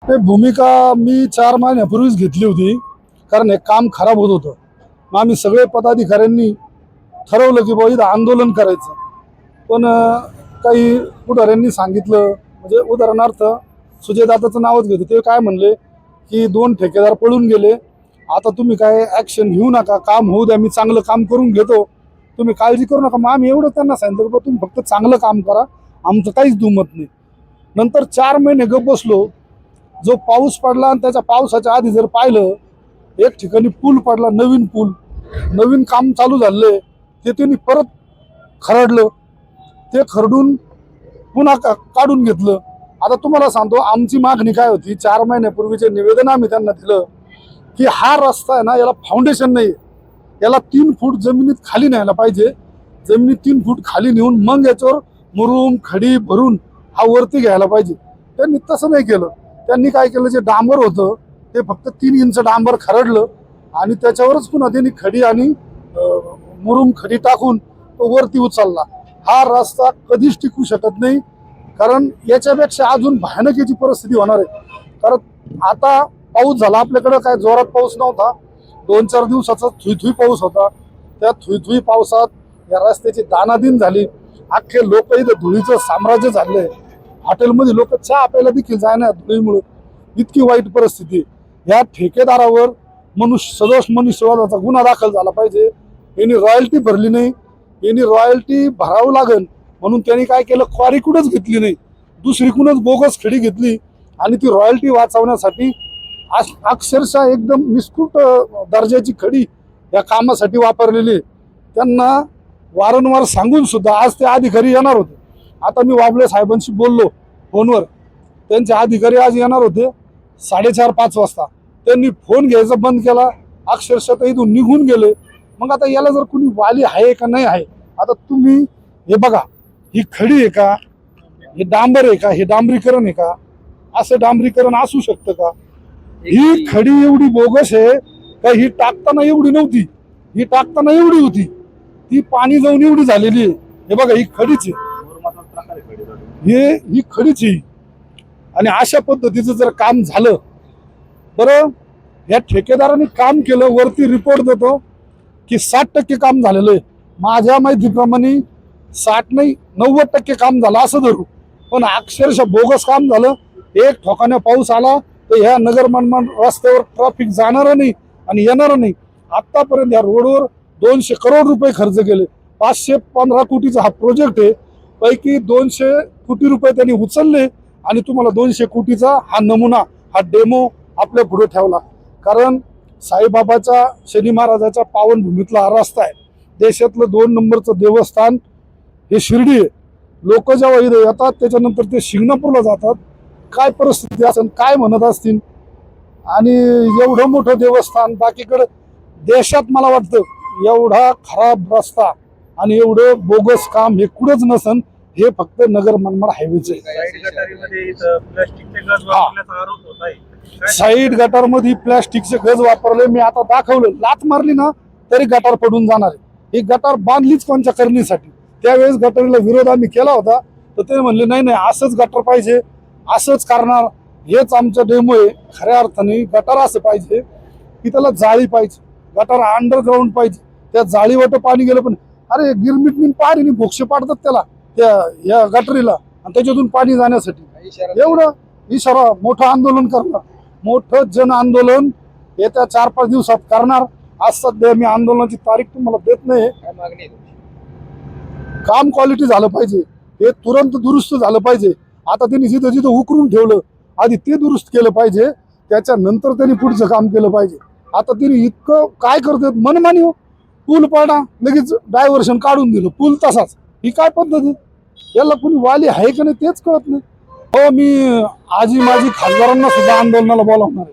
हे भूमिका मी 4 महिन्यापूर्वीच घेतली होती, कारण हे काम खराब होत होतं. मग आम्ही सगळे पदाधिकाऱ्यांनी ठरवलं की बाबा इथं आंदोलन करायचं. पण काही पुढाऱ्यांनी सांगितलं, म्हणजे उदाहरणार्थ सुजयदादाचं नावच घेतो, ते काय म्हणले की 2 ठेकेदार पळून गेले, आता तुम्ही काय ॲक्शन घेऊ नका, काम होऊ द्या, मी चांगलं काम करून घेतो, तुम्ही काळजी करू नका. मग आम्ही एवढं त्यांना सांगितलं की तुम्ही फक्त चांगलं काम करा, आमचं काहीच दुमत नाही. नंतर 4 महिने गप्प बसलो. जो पाऊस पडला आणि त्याच्या पावसाच्या आधी जर पाहिलं, एक ठिकाणी पूल पडला, नवीन पूल, नवीन काम चालू झाले, ते त्यांनी परत खरडलं, ते खरडून पुन्हा काढून घेतलं. आता तुम्हाला सांगतो आमची मागणी काय होती. 4 महिन्यापूर्वीचे निवेदन आम्ही त्यांना दिलं की हा रस्ता आहे ना, याला फाउंडेशन नाही, याला 3 फूट जमिनीत खाली न्यायला पाहिजे. जमिनीत 3 फूट खाली नेऊन मग याच्यावर मुरुम खडी भरून हा वरती घ्यायला पाहिजे. त्यांनी तसं नाही केलं. त्यांनी काय केलं, जे डांबर होतं ते फक्त 3 इंच डांबर खरडलं आणि त्याच्यावरच पुन्हा त्यांनी खडी आणि मुरुम खडी टाकून तो वरती उचलला. हा रस्ता कधीच टिकू शकत नाही, कारण याच्यापेक्षा अजून भयानक याची परिस्थिती होणार आहे. कारण आता पाऊस झाला, आपल्याकडं काय जोरात पाऊस नव्हता, 2-4 दिवसाचा थुईथुई पाऊस होता. त्या थुईथुई पावसात या रस्त्याची दानादिन झाली. अख्खे लोक इथं धुळीचं साम्राज्य झालंय. हॉटेलमध्ये लोक चहा प्यायला देखील जायना धुळीमुळे, इतकी वाईट परिस्थिती. या ठेकेदारावर सदोष मनुष्यवधाचा गुन्हा दाखल झाला पाहिजे. यांनी रॉयल्टी भरली नाही, यांनी रॉयल्टी भरावं लागेल म्हणून त्यांनी काय केलं, क्वारीकडूनच घेतली नाही, दुसरीकडूनच बोगस खडी घेतली आणि ती रॉयल्टी वाचवण्यासाठी अक्षरशः एकदम निष्कृत दर्जाची खडी या कामासाठी वापरलेली. त्यांना वारंवार सांगून सुद्धा आज ते अधिकारी येणार होते. आता मी वाबळे साहेबांशी बोललो फोनवर, त्यांचे अधिकारी आज येणार होते 4:30-5 वाजता. त्यांनी फोन घ्यायचा बंद केला, अक्षरशः ते इथून निघून गेले. मग आता याला जर कुणी वाली आहे का नाही आहे, आता तुम्ही हे बघा, ही खडी आहे का, हे डांबर आहे का, हे डांबरीकरण आहे का, असं डांबरीकरण असू शकतं का? ही खडी एवढी बोगस आहे का? ही टाकताना एवढी नव्हती, ही टाकताना एवढी होती, ती पाणी जाऊन एवढी झालेली आहे. हे बघा, ही खडीच आहे, ही खडीच आहे. आणि अशा पद्धतीचं जर काम झालं, बरं या ठेकेदारांनी काम केलं, वरती रिपोर्ट देतो की 60% काम झालेलं आहे. माझ्या माहितीप्रमाणे 60 नाही 90% काम झालं असं धरू, पण अक्षरशः बोगस काम झालं. एक ठोकाने पाऊस आला तर ह्या नगर मनमाड रस्त्यावर ट्रॅफिक जाणार नाही आणि येणार नाही. आतापर्यंत या रोडवर 200 करोड रुपये खर्च केले. 515 कोटीचा हा प्रोजेक्ट आहे, पैकी 200 कोटी रुपये त्यांनी उचलले आणि तुम्हाला 200 कोटीचा हा नमुना, हा डेमो आपल्या पुढे ठेवला. कारण साईबाबाच्या, शनी महाराजाच्या पावनभूमीतला हा रस्ता आहे. देशातलं 2 नंबरचं देवस्थान हे शिर्डी आहे. लोक जेव्हा इथे येतात त्याच्यानंतर ते शिंगणापूरला जातात. काय परिस्थिती असेल, काय म्हणत असतील. आणि एवढं मोठं देवस्थान बाकीकडे देशात मला वाटतं एवढा खराब रस्ता आणि एवढं बोगस काम हे कुठंच नसन. हे फक्त नगर मनमाड हायवेच आहे. साईड गटारमध्ये प्लॅस्टिकचे गज वापरले. मी आता दाखवलं, लात मारली ना तरी गटार पडून जाणार आहे. ही गटार बांधलीच कोणत्या करणीसाठी? त्यावेळेस गटारीला विरोध आम्ही केला होता, तर ते म्हणले नाही नाही असंच गटार पाहिजे, असंच करणार, हेच आमचं डेमो आहे. खऱ्या अर्थाने गटार असं पाहिजे की त्याला जाळी पाहिजे, गटार अंडरग्राऊंड पाहिजे. त्या जाळीवर पाणी गेलं, पण अरे गिरमिटमीन पाणी भोक्षे पाडतात त्याला, त्या या गटारीला, आणि त्याच्यातून पाणी जाण्यासाठी एवढं इशारा. मोठं आंदोलन करणार, मोठं जन आंदोलन येत्या 4-5 दिवसात करणार. आज सध्या मी आंदोलनाची तारीख तुम्हाला देत नाही. काम क्वालिटी झालं पाहिजे, हे तुरंत दुरुस्त झालं पाहिजे. आता त्यांनी जिथं जिथं उकरून ठेवलं आधी ते दुरुस्त केलं पाहिजे, त्याच्यानंतर त्यांनी पुढचं काम केलं पाहिजे. आता त्यांनी इतकं काय करतात मनमानी. हो, पूल पाडा, लगेच डायव्हर्शन काढून दिलं, पूल तसाच. ही काय पद्धती? याला कुणी वाली आहे का नाही तेच कळत नाही. हो, मी आजी माझी खासदारांना सुद्धा आंदोलनाला बोलावणार आहे.